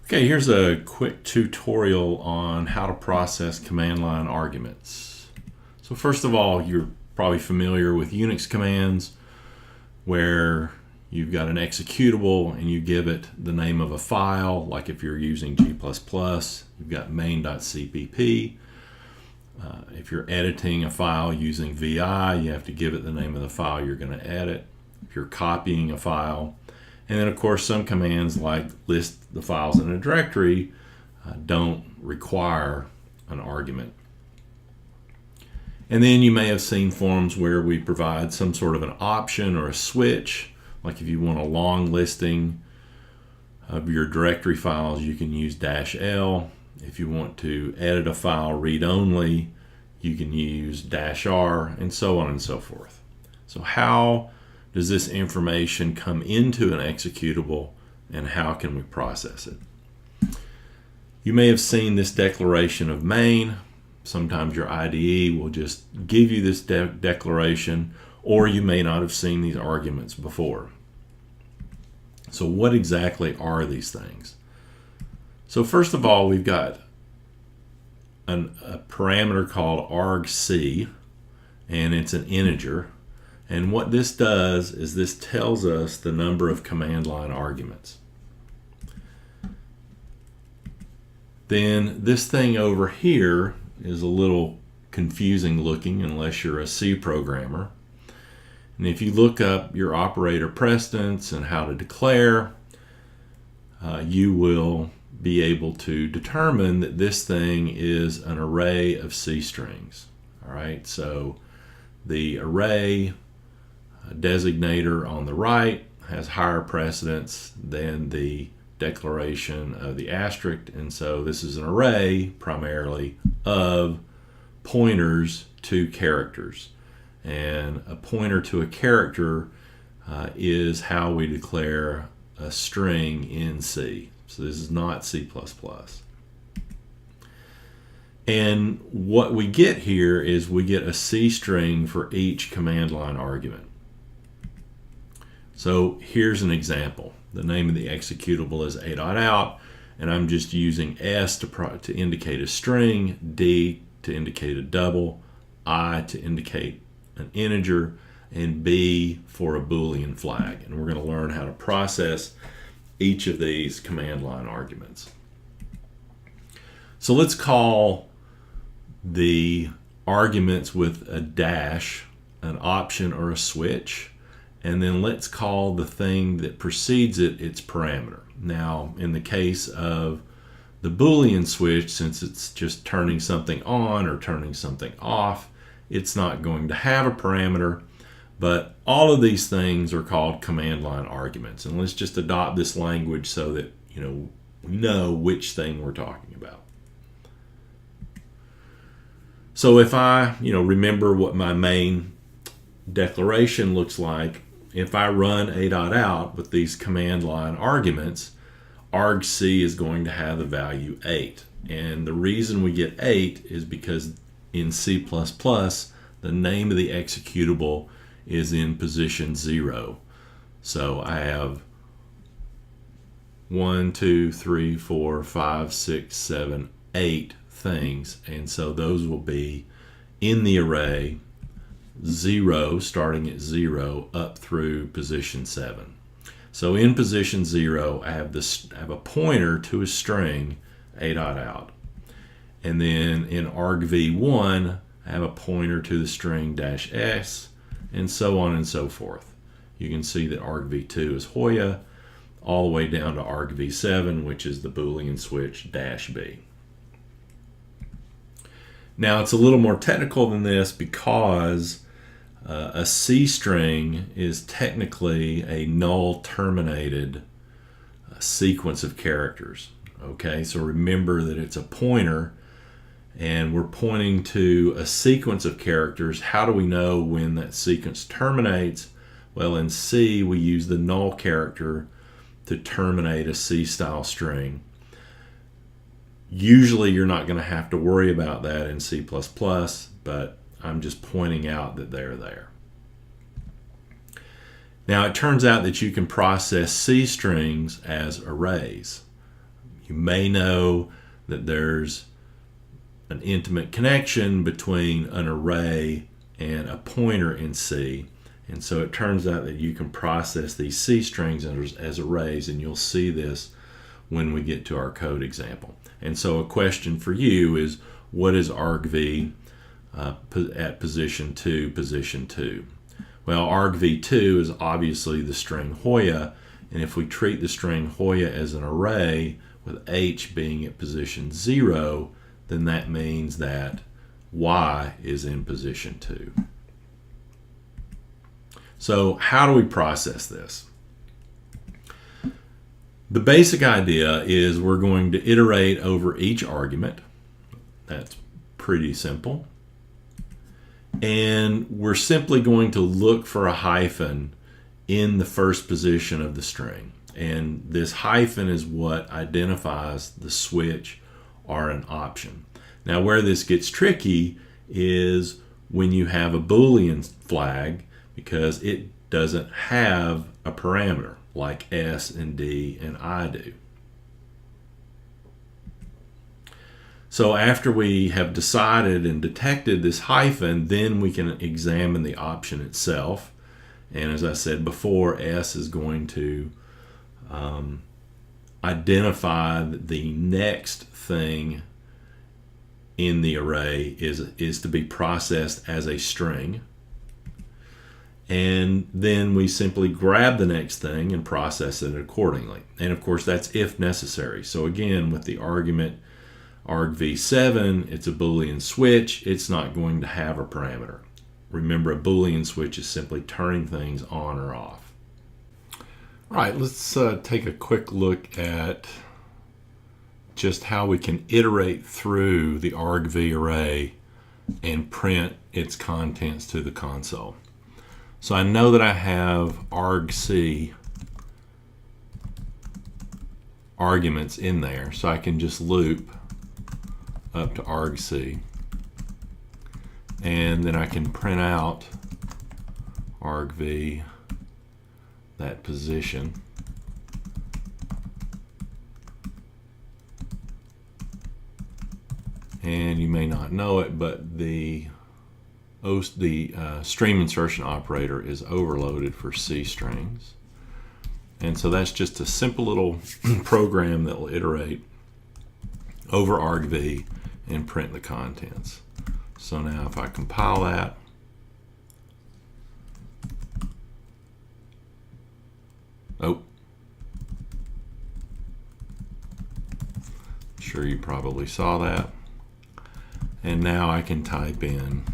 Okay, here's a quick tutorial on how to process command line arguments. So first of all, you're probably familiar with Unix commands where you've got an executable and you give it the name of a file, like if you're using G++, you've got main.cpp. If you're editing a file using VI, you have to give it the name of the file you're going to edit. If you're copying a file, and then of course some commands like list the files in a directory don't require an argument. And then you may have seen forms where we provide some sort of an option or a switch, like if you want a long listing of your directory files, you can use -L. If you want to edit a file read-only, you can use -R, and so on and so forth. So how does this information come into an executable, and how can we process it? You may have seen this declaration of main. Sometimes your IDE will just give you this declaration, or you may not have seen these arguments before. So what exactly are these things? So first of all, we've got a parameter called argc, and it's an integer. And what this does is this tells us the number of command line arguments. Then this thing over here is a little confusing looking unless you're a C programmer. And if you look up your operator precedence and how to declare, you will be able to determine that this thing is an array of C strings. All right, so the array designator on the right has higher precedence than the declaration of the asterisk, and so this is an array primarily of pointers to characters, and a pointer to a character is how we declare a string in C. So this is not C++. And what we get here is we get a C string for each command line argument. So here's an example. The name of the executable is a.out, and I'm just using S to indicate a string, D to indicate a double, I to indicate an integer, and B for a Boolean flag. And we're going to learn how to process each of these command line arguments. So let's call the arguments with a dash an option or a switch, and then let's call the thing that precedes it its parameter. Now, in the case of the Boolean switch, since it's just turning something on or turning something off, it's not going to have a parameter, but all of these things are called command line arguments. And let's just adopt this language so that we know which thing we're talking about. So if I remember what my main declaration looks like, if I run a.out with these command line arguments, argc is going to have the value 8. And the reason we get 8 is because in C++, the name of the executable is in position 0. So I have 1, 2, 3, 4, 5, 6, 7, 8 things, and so those will be in the array 0, starting at 0 up through position 7. So in position 0, I have a pointer to a string a.out, and then in argv1 I have a pointer to the string -s, and so on and so forth. You can see that argv2 is Hoya, all the way down to argv7, which is the Boolean switch -b. Now it's a little more technical than this because a C string is technically a null terminated sequence of characters. Okay, so remember that it's a pointer and we're pointing to a sequence of characters. How do we know when that sequence terminates? Well, in C we use the null character to terminate a C style string. Usually you're not going to have to worry about that in C++, but I'm just pointing out that they're there. Now it turns out that you can process C strings as arrays. You may know that there's an intimate connection between an array and a pointer in C. And so it turns out that you can process these C strings as arrays, and you'll see this when we get to our code example. And so a question for you is, what is argv at position 2, position 2? Well, argv2 is obviously the string Hoya, and if we treat the string Hoya as an array with H being at position 0, then that means that Y is in position 2. So how do we process this? The basic idea is we're going to iterate over each argument. That's pretty simple. And we're simply going to look for a hyphen in the first position of the string. And this hyphen is what identifies the switch or an option. Now, where this gets tricky is when you have a Boolean flag, because it doesn't have a parameter like S and D and I do. So after we have decided and detected this hyphen, then we can examine the option itself. And as I said before, S is going to identify the next thing in the array is to be processed as a string. And then we simply grab the next thing and process it accordingly. And of course, that's if necessary. So again, with the argument argv7, it's a Boolean switch. It's not going to have a parameter. Remember, a Boolean switch is simply turning things on or off. All right, let's take a quick look at just how we can iterate through the argv array and print its contents to the console. So I know that I have argc arguments in there, so I can just loop up to argc, and then I can print out argv, that position. And you may not know it, but the stream insertion operator is overloaded for C strings. And so that's just a simple little program that will iterate over argv and print the contents. So now if I compile that, I'm sure you probably saw that. And now I can type in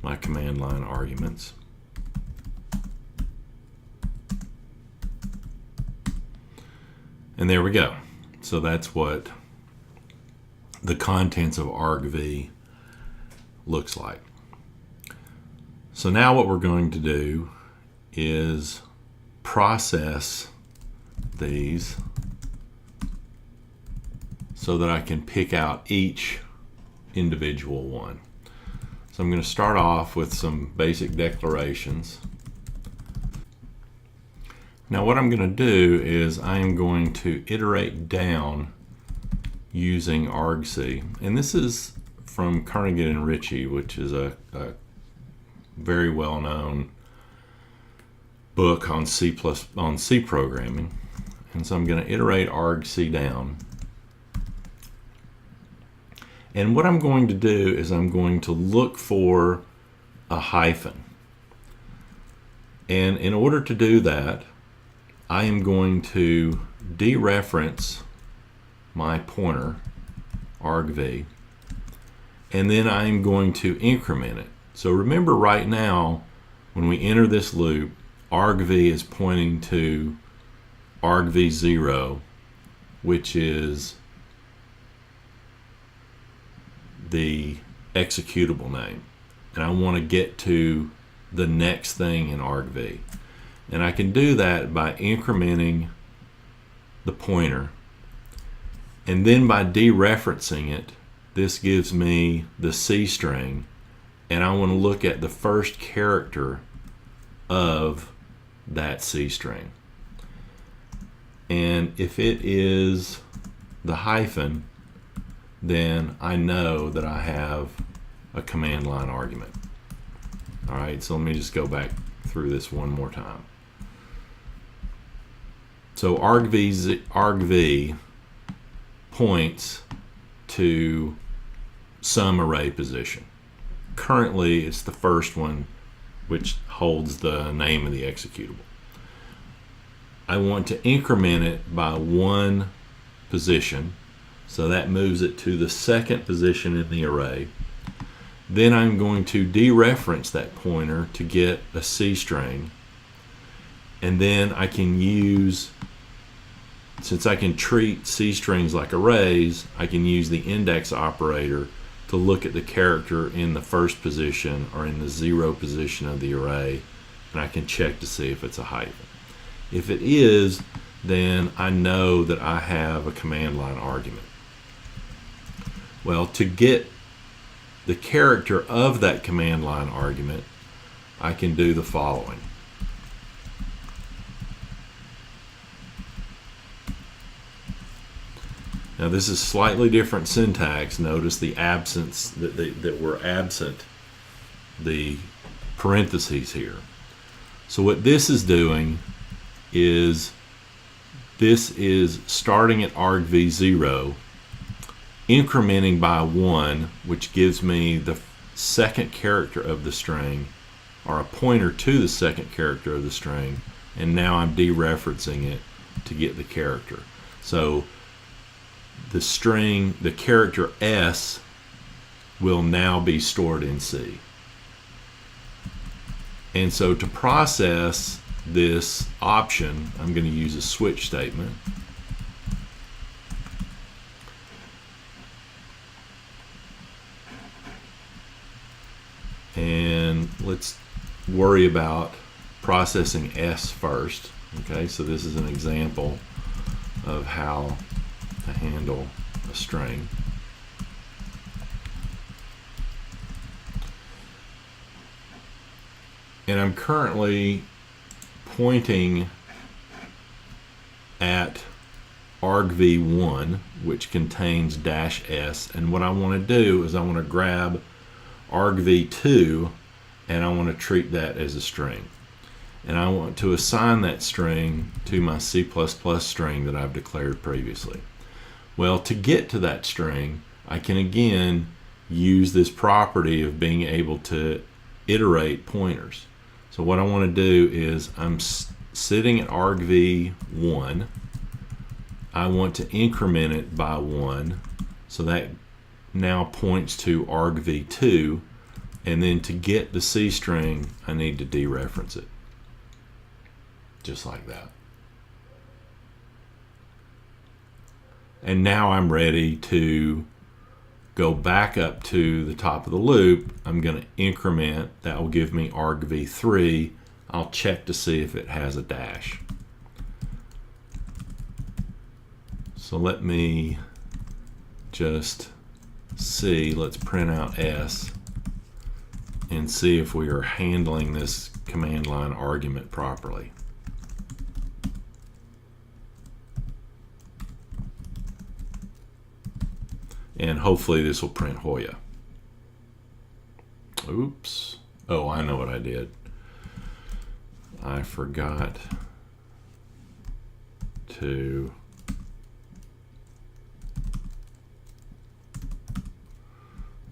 my command line arguments. And there we go. So that's what the contents of argv looks like. So now what we're going to do is process these so that I can pick out each individual one. So I'm going to start off with some basic declarations. Now what I'm going to do is I am going to iterate down using argc. And this is from Carnegie and Ritchie, which is a very well-known book on C programming. And so I'm going to iterate argc down. And what I'm going to do is I'm going to look for a hyphen. And in order to do that, I am going to dereference my pointer, argv, and then I'm going to increment it. So remember right now, when we enter this loop, argv is pointing to argv0, which is the executable name, and I want to get to the next thing in argv. And I can do that by incrementing the pointer, and then by dereferencing it, this gives me the C string, and I want to look at the first character of that C string. And if it is the hyphen, then I know that I have a command line argument. All right, so let me just go back through this one more time. So argv points to some array position. Currently, it's the first one, which holds the name of the executable. I want to increment it by one position, so that moves it to the second position in the array. Then I'm going to dereference that pointer to get a C string, and then I can use, since I can treat C strings like arrays, I can use the index operator to look at the character in the first position or in the 0 position of the array, and I can check to see if it's a hyphen. If it is, then I know that I have a command line argument. Well, to get the character of that command line argument, I can do the following. Now this is slightly different syntax. Notice the absence, that we're absent the parentheses here. So what this is doing is, this is starting at argv0, incrementing by 1, which gives me the second character of the string, or a pointer to the second character of the string, and now I'm dereferencing it to get the character. So the string, the character S, will now be stored in C. And so to process this option, I'm going to use a switch statement. And let's worry about processing S first. Okay, so this is an example of how to handle a string. And I'm currently pointing at argv1, which contains -s, and what I want to do is I want to grab argv2 and I want to treat that as a string, and I want to assign that string to my C++ string that I've declared previously. Well, to get to that string, I can again use this property of being able to iterate pointers. So what I want to do is, I'm sitting at argv1, I want to increment it by 1, so that now points to argv2, and then to get the C string I need to dereference it, just like that. And now I'm ready to go back up to the top of the loop. I'm going to increment, that will give me argv3. I'll check to see if it has a dash. So let me just see, let's print out S and see if we are handling this command line argument properly. And hopefully this will print Hoya. Oops. Oh, I know what I did. I forgot to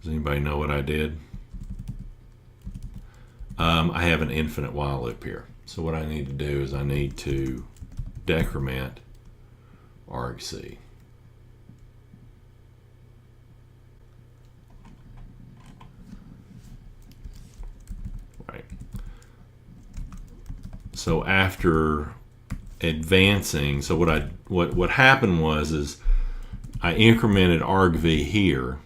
Does anybody know what I did? I have an infinite while loop here. So what I need to do is I need to decrement argc. Right. So after advancing, so what happened was I incremented argv here,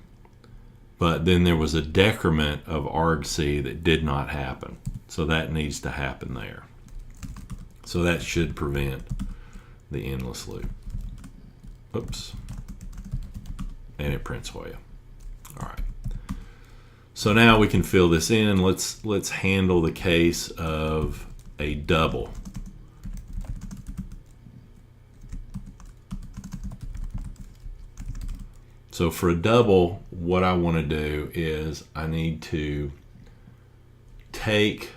but then there was a decrement of argc that did not happen. So that needs to happen there. So that should prevent the endless loop. Oops. And it prints Hoya. All right. So now we can fill this in. Let's handle the case of a double. So for a double, what I want to do is I need to take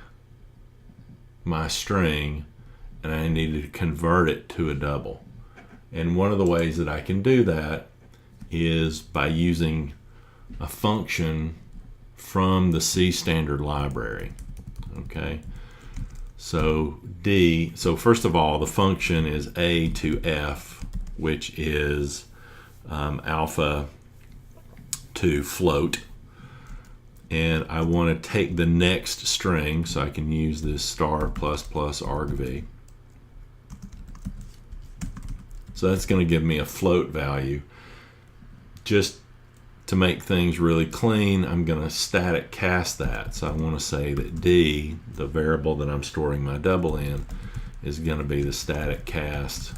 my string and I need to convert it to a double. And one of the ways that I can do that is by using a function from the C standard library. Okay, so first of all, the function is A to F, which is alpha to float. And I want to take the next string, so I can use this star plus plus argv. So that's going to give me a float value. Just to make things really clean, I'm going to static cast that. So I want to say that D, the variable that I'm storing my double in, is going to be the static cast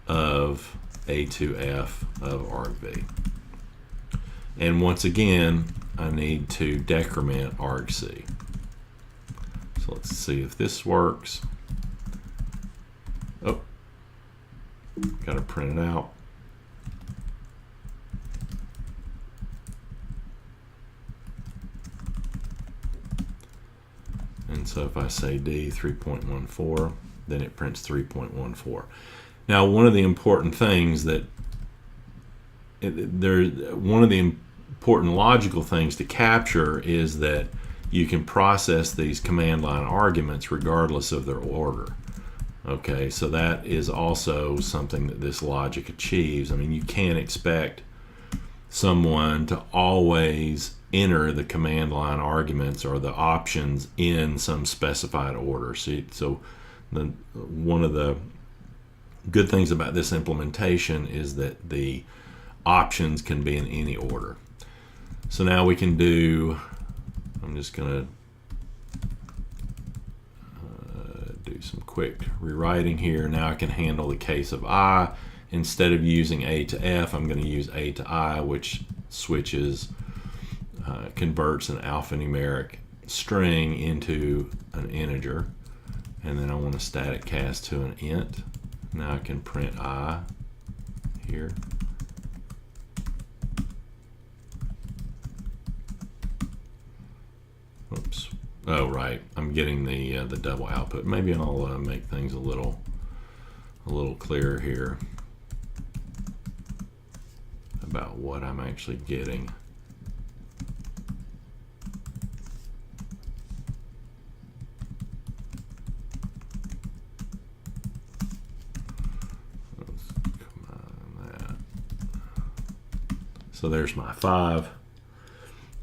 of A2F of argv. And once again, I need to decrement argc. So let's see if this works. Oh, got to print it out. And so if I say D 3.14, then it prints 3.14. Now, one of the important things that one of the important logical things to capture is that you can process these command line arguments regardless of their order. Okay, so that is also something that this logic achieves. I mean, you can't expect someone to always enter the command line arguments or the options in some specified order. So one of the good things about this implementation is that the options can be in any order. So now we can do, I'm just going to do some quick rewriting here. Now I can handle the case of I. Instead of using A to F, I'm going to use A to I, which switches, converts an alphanumeric string into an integer. And then I want to static cast to an int. Now I can print I here. Oops. Oh, right. I'm getting the double output. Maybe I'll make things a little clearer here about what I'm actually getting. Let's combine that. So there's my 5.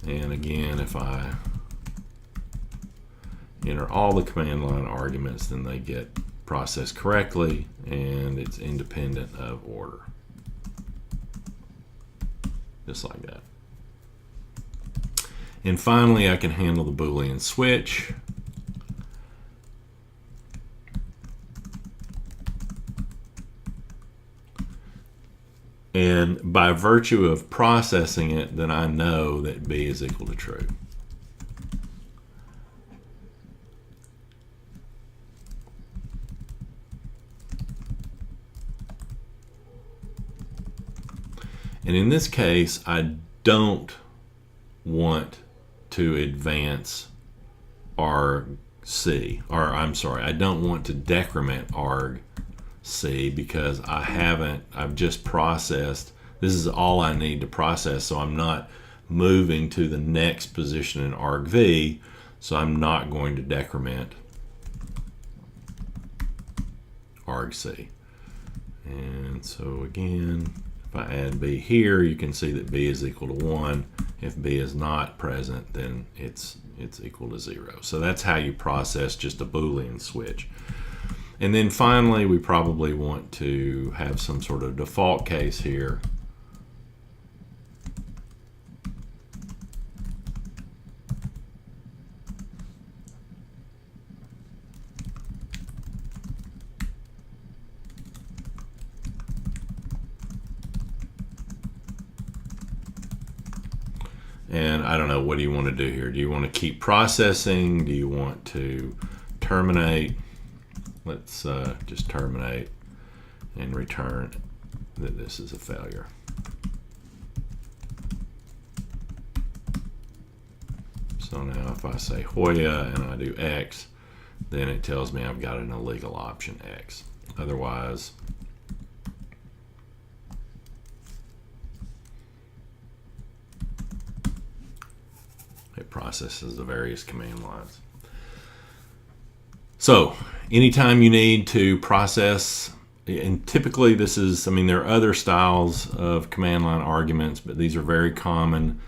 And again, if I enter all the command line arguments, then they get processed correctly and it's independent of order. Just like that. And finally, I can handle the Boolean switch. And by virtue of processing it, then I know that B is equal to true. And in this case, I don't want to advance argc, or I'm sorry, I don't want to decrement argc because I've just processed, this is all I need to process, so I'm not moving to the next position in argv, so I'm not going to decrement argc. And so again, if I add B here, you can see that B is equal to 1. If B is not present, then it's equal to 0. So that's how you process just a Boolean switch. And then finally, we probably want to have some sort of default case here. And I don't know, what do you want to do here? Do you want to keep processing? Do you want to terminate? Let's just terminate and return that this is a failure. So now if I say Hoya and I do X, then it tells me I've got an illegal option X. Otherwise, it processes the various command lines. So anytime you need to process, and typically this is, I mean, there are other styles of command line arguments, but these are very common.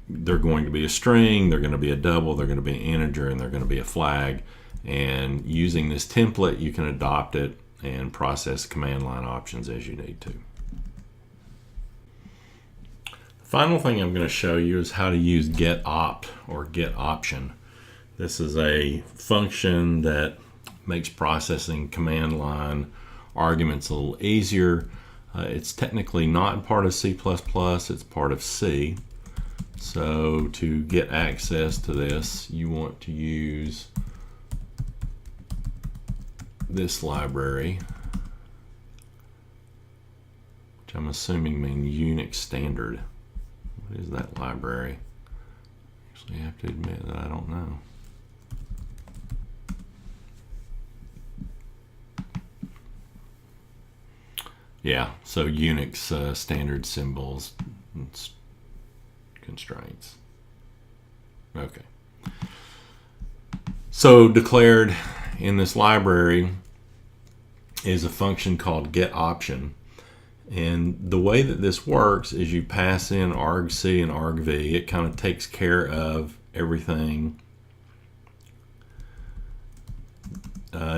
They're going to be a string, they're going to be a double, they're going to be an integer, and they're going to be a flag. And using this template, you can adopt it and process command line options as you need to. The final thing I'm going to show you is how to use getopt or getOption. This is a function that makes processing command line arguments a little easier. It's technically not part of C++, it's part of C. So to get access to this, you want to use this library, which I'm assuming means Unix standard. What is that library? Actually, I have to admit that I don't know. Yeah, so Unix standard symbols and constraints. Okay. So declared in this library is a function called getOption. And the way that this works is you pass in argc and argv. It kind of takes care of everything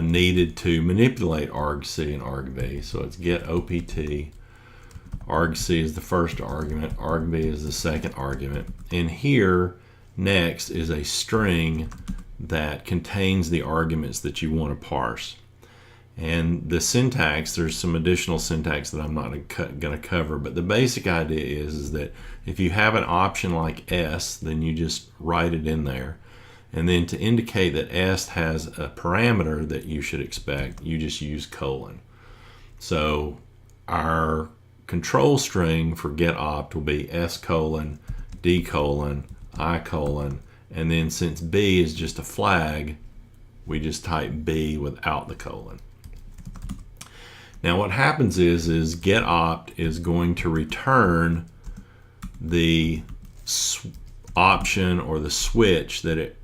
needed to manipulate argc and argv. So it's getopt. Argc is the first argument, argv is the second argument, and here next is a string that contains the arguments that you want to parse. And the syntax, there's some additional syntax that I'm not going to cover, but the basic idea is that if you have an option like S, then you just write it in there. And then to indicate that S has a parameter that you should expect, you just use colon. So our control string for getopt will be S colon, D colon, I colon, and then since B is just a flag, we just type B without the colon. Now what happens is getopt is going to return the option or the switch that it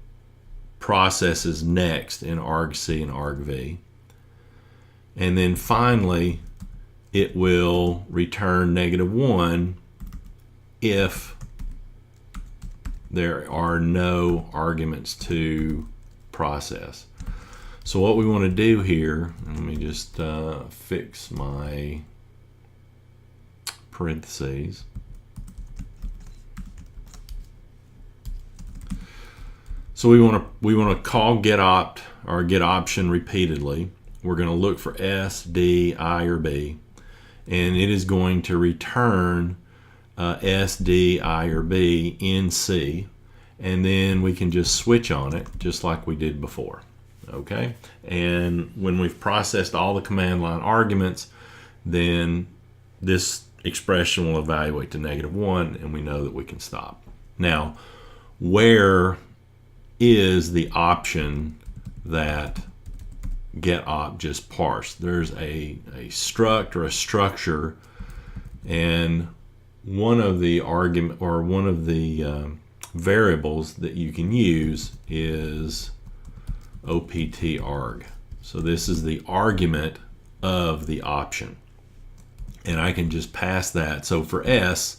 processes next in argc and argv. And then finally, it will return -1 if there are no arguments to process. So what we want to do here, let me just fix my parentheses. So we want to call getopt or getOption repeatedly. We're going to look for S, D, I, or B, and it is going to return S, D, I, or B in C, and then we can just switch on it just like we did before. Okay, and when we've processed all the command line arguments, then this expression will evaluate to -1, and we know that we can stop. Now, where is the option that getopt just parsed? There's a struct or a structure, and one of the argument or one of the variables that you can use is opt_arg. So this is the argument of the option, and I can just pass that. So for S,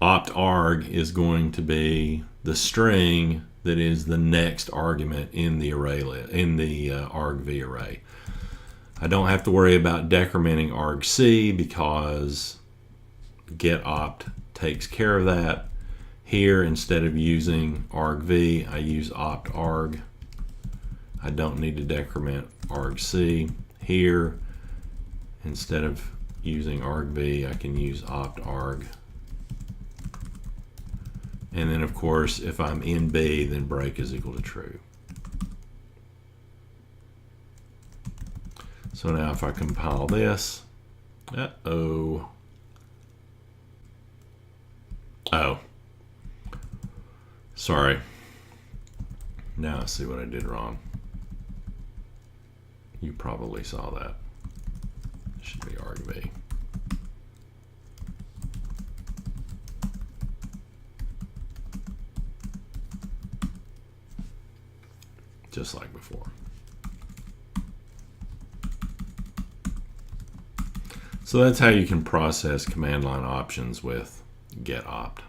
opt_arg is going to be the string that is the next argument in the array in the argv array. I don't have to worry about decrementing argc because getopt takes care of that. Here, instead of using argv, I use opt_arg. I don't need to decrement argc. Here, instead of using argv, I can use opt_arg. And then, of course, if I'm in B, then break is equal to true. So now if I compile this, oh. Sorry. Now I see what I did wrong. You probably saw that. It should be argv. Just like before. So that's how you can process command line options with getopt.